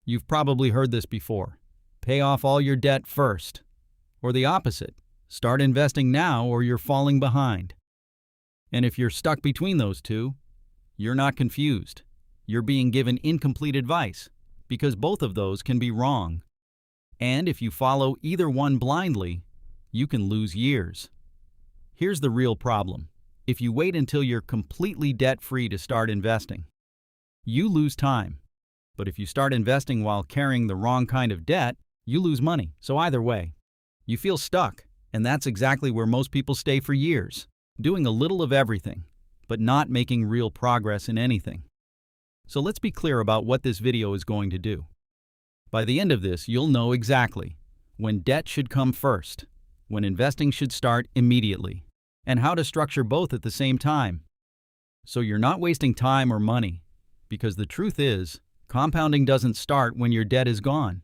You've probably heard this before. Pay off all your debt first. Or the opposite. Start investing now or you're falling behind. And if you're stuck between those two, you're not confused. You're being given incomplete advice, because both of those can be wrong. And if you follow either one blindly, you can lose years. Here's the real problem. If you wait until you're completely debt-free to start investing, you lose time. But if you start investing while carrying the wrong kind of debt, you lose money. So either way, you feel stuck, and that's exactly where most people stay for years, doing a little of everything, but not making real progress in anything. So let's be clear about what this video is going to do. By the end of this, you'll know exactly when debt should come first, when investing should start immediately, and how to structure both at the same time. So you're not wasting time or money, because the truth is, compounding doesn't start when your debt is gone.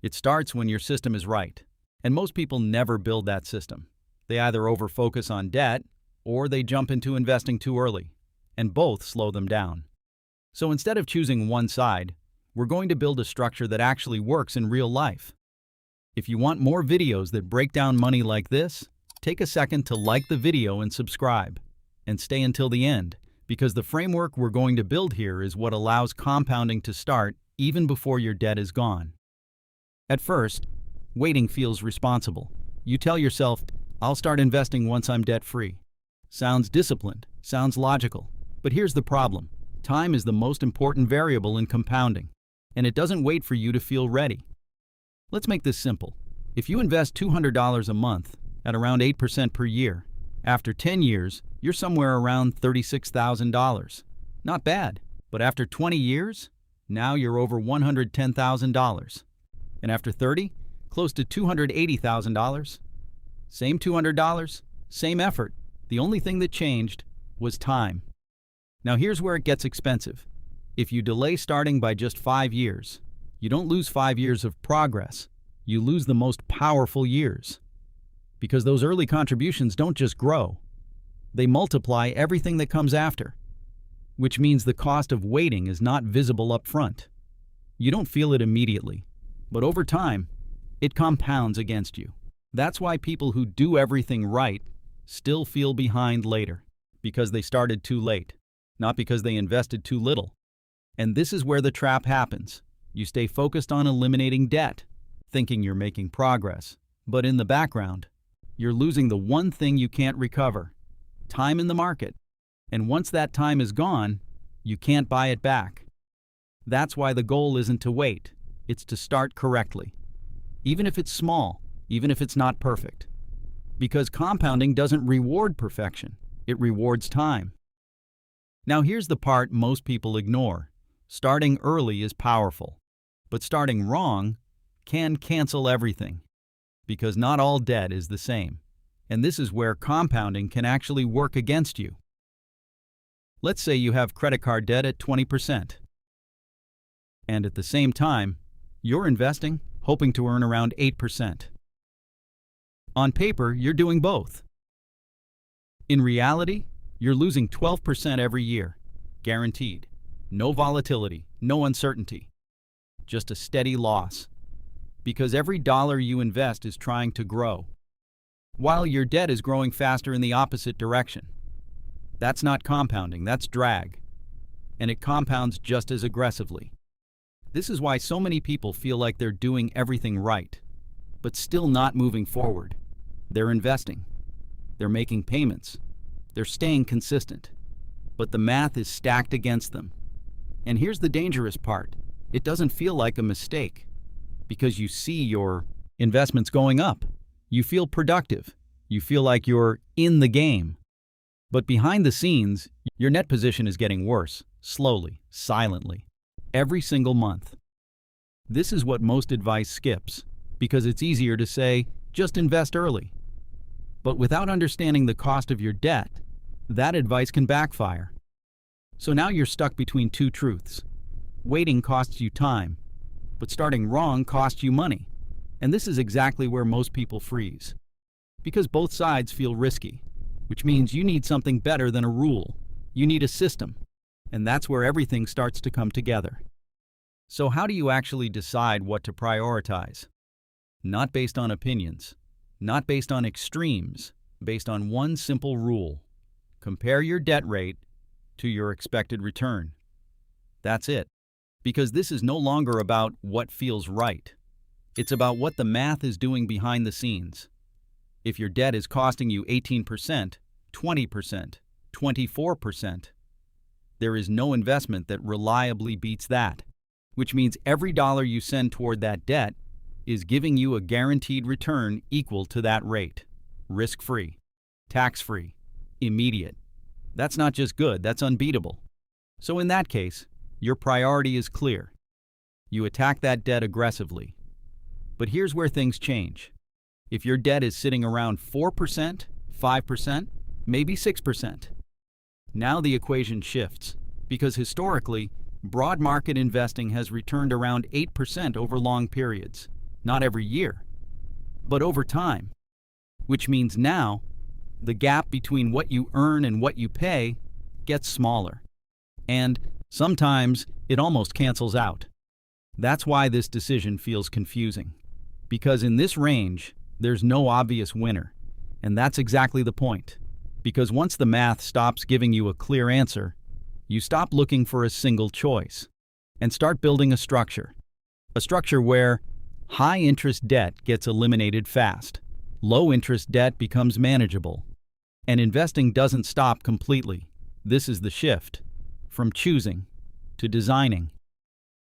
It starts when your system is right. And most people never build that system. They either over-focus on debt, or they jump into investing too early, and both slow them down. So instead of choosing one side, we're going to build a structure that actually works in real life. If you want more videos that break down money like this, take a second to like the video and subscribe. And stay until the end, because the framework we're going to build here is what allows compounding to start even before your debt is gone. At first, waiting feels responsible. You tell yourself, I'll start investing once I'm debt-free. Sounds disciplined, sounds logical. But here's the problem. Time is the most important variable in compounding, and it doesn't wait for you to feel ready. Let's make this simple. If you invest $200 a month at around 8% per year, after 10 years, you're somewhere around $36,000. Not bad, but after 20 years, now you're over $110,000. And after 30, close to $280,000. Same $200, same effort. The only thing that changed was time. Now here's where it gets expensive. If you delay starting by just 5 years, you don't lose 5 years of progress. You lose the most powerful years. Because those early contributions don't just grow. They multiply everything that comes after. Which means the cost of waiting is not visible up front. You don't feel it immediately. But over time, it compounds against you. That's why people who do everything right still feel behind later, because they started too late, not because they invested too little. And this is where the trap happens. You stay focused on eliminating debt, thinking you're making progress, but in the background, you're losing the one thing you can't recover: time in the market. And once that time is gone, you can't buy it back. That's why the goal isn't to wait, it's to start correctly. Even if it's small, even if it's not perfect. Because compounding doesn't reward perfection, it rewards time. Now here's the part most people ignore. Starting early is powerful, but starting wrong can cancel everything. Because not all debt is the same, and this is where compounding can actually work against you. Let's say you have credit card debt at 20%, and at the same time, you're investing, hoping to earn around 8%. On paper, you're doing both. In reality, you're losing 12% every year, guaranteed. No volatility, no uncertainty, just a steady loss. Because every dollar you invest is trying to grow, while your debt is growing faster in the opposite direction. That's not compounding, that's drag. And it compounds just as aggressively. This is why so many people feel like they're doing everything right, but still not moving forward. They're investing. They're making payments. They're staying consistent. But the math is stacked against them. And here's the dangerous part. It doesn't feel like a mistake, because you see your investments going up. You feel productive. You feel like you're in the game. But behind the scenes, your net position is getting worse, slowly, silently, every single month. This is what most advice skips, because it's easier to say, just invest early. But without understanding the cost of your debt, that advice can backfire. So now you're stuck between two truths. Waiting costs you time, but starting wrong costs you money. And this is exactly where most people freeze. Because both sides feel risky, which means you need something better than a rule. You need a system. And that's where everything starts to come together. So how do you actually decide what to prioritize? Not based on opinions, not based on extremes, based on one simple rule. Compare your debt rate to your expected return. That's it. Because this is no longer about what feels right. It's about what the math is doing behind the scenes. If your debt is costing you 18%, 20%, 24%, there is no investment that reliably beats that, which means every dollar you send toward that debt is giving you a guaranteed return equal to that rate. Risk-free, tax-free, immediate. That's not just good, that's unbeatable. So in that case, your priority is clear. You attack that debt aggressively. But here's where things change. If your debt is sitting around 4%, 5%, maybe 6%, now the equation shifts, because historically, broad market investing has returned around 8% over long periods. Not every year, but over time. Which means now, the gap between what you earn and what you pay gets smaller. And sometimes it almost cancels out. That's why this decision feels confusing. Because in this range, there's no obvious winner. And that's exactly the point. Because once the math stops giving you a clear answer, you stop looking for a single choice and start building a structure. A structure where high-interest debt gets eliminated fast, low-interest debt becomes manageable, and investing doesn't stop completely. This is the shift, from choosing to designing.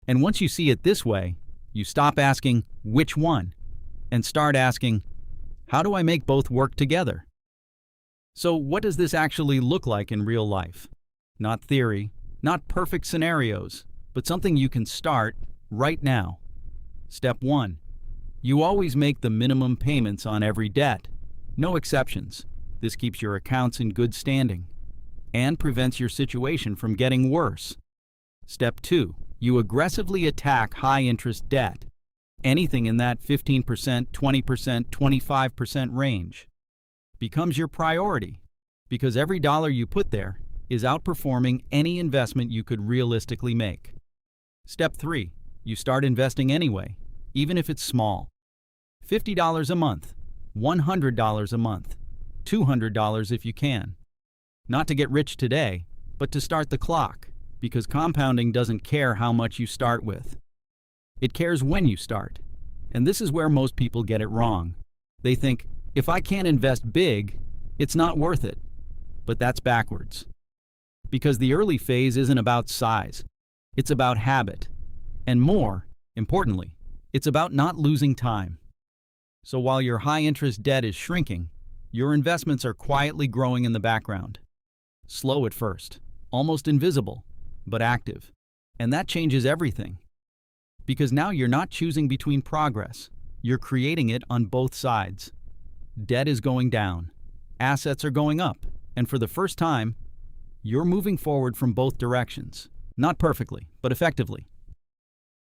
And once you see it this way, you stop asking, which one? And start asking, how do I make both work together? So what does this actually look like in real life? Not theory, not perfect scenarios, but something you can start right now. Step 1. You always make the minimum payments on every debt. No exceptions. This keeps your accounts in good standing and prevents your situation from getting worse. Step 2. You aggressively attack high-interest debt. Anything in that 15%, 20%, 25% range becomes your priority because every dollar you put there is outperforming any investment you could realistically make. Step 3. You start investing anyway, even if it's small. $50 a month, $100 a month, $200 if you can. Not to get rich today, but to start the clock, because compounding doesn't care how much you start with. It cares when you start. And this is where most people get it wrong. They think, if I can't invest big, it's not worth it. But that's backwards. Because the early phase isn't about size. It's about habit. And more, importantly, it's about not losing time. So while your high-interest debt is shrinking, your investments are quietly growing in the background. Slow at first, almost invisible, but active. And that changes everything. Because now you're not choosing between progress. You're creating it on both sides. Debt is going down. Assets are going up. And for the first time, you're moving forward from both directions. Not perfectly, but effectively.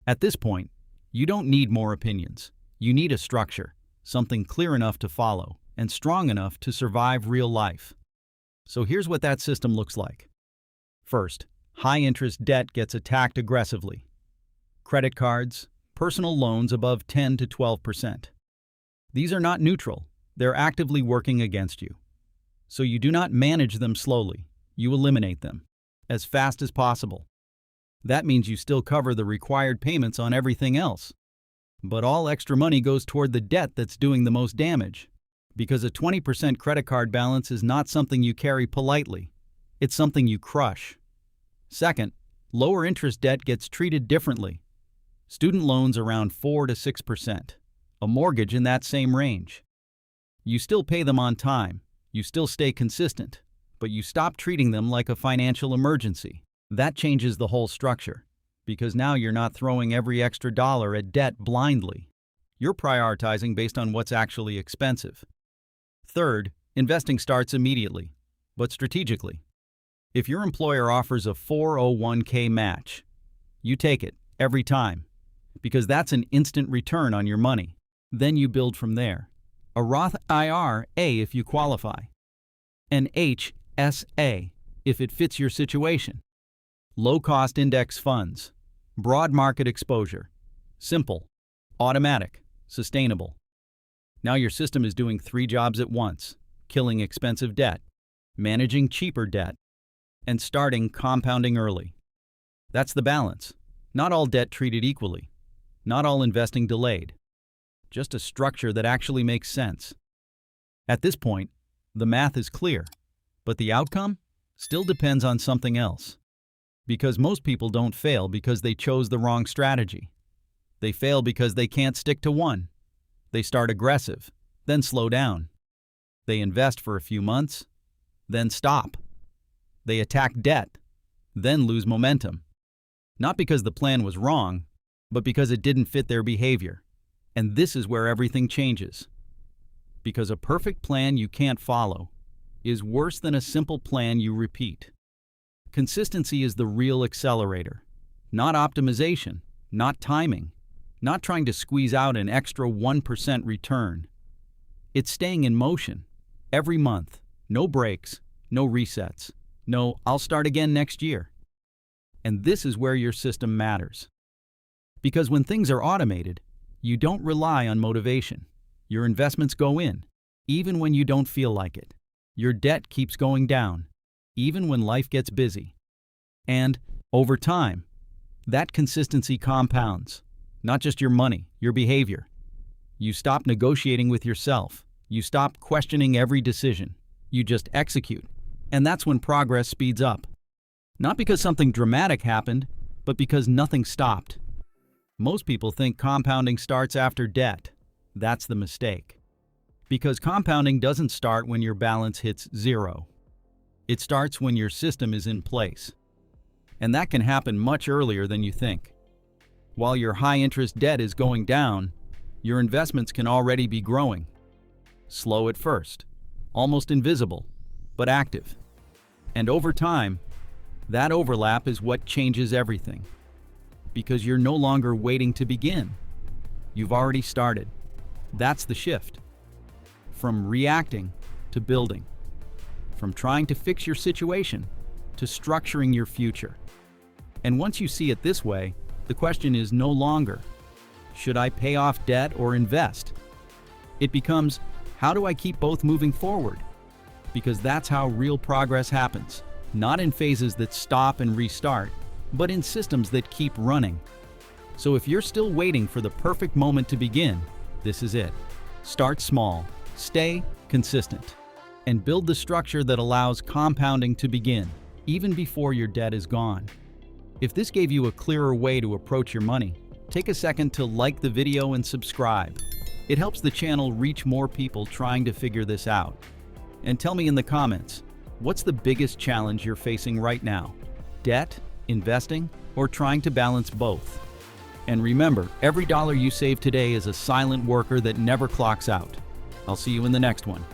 At this point, you don't need more opinions. You need a structure, something clear enough to follow and strong enough to survive real life. So here's what that system looks like. First, high-interest debt gets attacked aggressively. Credit cards, personal loans above 10 to 12%. These are not neutral. They're actively working against you. So you do not manage them slowly. You eliminate them as fast as possible. That means you still cover the required payments on everything else. But all extra money goes toward the debt that's doing the most damage. Because a 20% credit card balance is not something you carry politely. It's something you crush. Second, lower interest debt gets treated differently. Student loans around 4 to 6%. A mortgage in that same range. You still pay them on time. You still stay consistent. But you stop treating them like a financial emergency. That changes the whole structure. Because now you're not throwing every extra dollar at debt blindly. You're prioritizing based on what's actually expensive. Third, investing starts immediately, but strategically. If your employer offers a 401k match, you take it every time, because that's an instant return on your money. Then you build from there. A Roth IRA if you qualify. An HSA if it fits your situation. Low-cost index funds. Broad market exposure. Simple, automatic, sustainable. Now your system is doing 3 jobs at once: killing expensive debt, managing cheaper debt, and starting compounding early. That's the balance. Not all debt treated equally. Not all investing delayed. Just a structure that actually makes sense. At this point, the math is clear, but the outcome still depends on something else. Because most people don't fail because they chose the wrong strategy. They fail because they can't stick to one. They start aggressive, then slow down. They invest for a few months, then stop. They attack debt, then lose momentum. Not because the plan was wrong, but because it didn't fit their behavior. And this is where everything changes. Because a perfect plan you can't follow is worse than a simple plan you repeat. Consistency is the real accelerator, not optimization, not timing, not trying to squeeze out an extra 1% return. It's staying in motion, every month, no breaks, no resets, no "I'll start again next year." And this is where your system matters. Because when things are automated, you don't rely on motivation. Your investments go in, even when you don't feel like it. Your debt keeps going down, even when life gets busy. And, over time, that consistency compounds. Not just your money, your behavior. You stop negotiating with yourself. You stop questioning every decision. You just execute. And that's when progress speeds up. Not because something dramatic happened, but because nothing stopped. Most people think compounding starts after debt. That's the mistake. Because compounding doesn't start when your balance hits 0. It starts when your system is in place. And that can happen much earlier than you think. While your high-interest debt is going down, your investments can already be growing. Slow at first, almost invisible, but active. And over time, that overlap is what changes everything. Because you're no longer waiting to begin. You've already started. That's the shift. From reacting to building. From trying to fix your situation to structuring your future. And once you see it this way, the question is no longer, should I pay off debt or invest? It becomes, how do I keep both moving forward? Because that's how real progress happens. Not in phases that stop and restart, but in systems that keep running. So if you're still waiting for the perfect moment to begin, this is it. Start small, stay consistent, and build the structure that allows compounding to begin, even before your debt is gone. If this gave you a clearer way to approach your money, take a second to like the video and subscribe. It helps the channel reach more people trying to figure this out. And tell me in the comments, what's the biggest challenge you're facing right now? Debt, investing, or trying to balance both? And remember, every dollar you save today is a silent worker that never clocks out. I'll see you in the next one.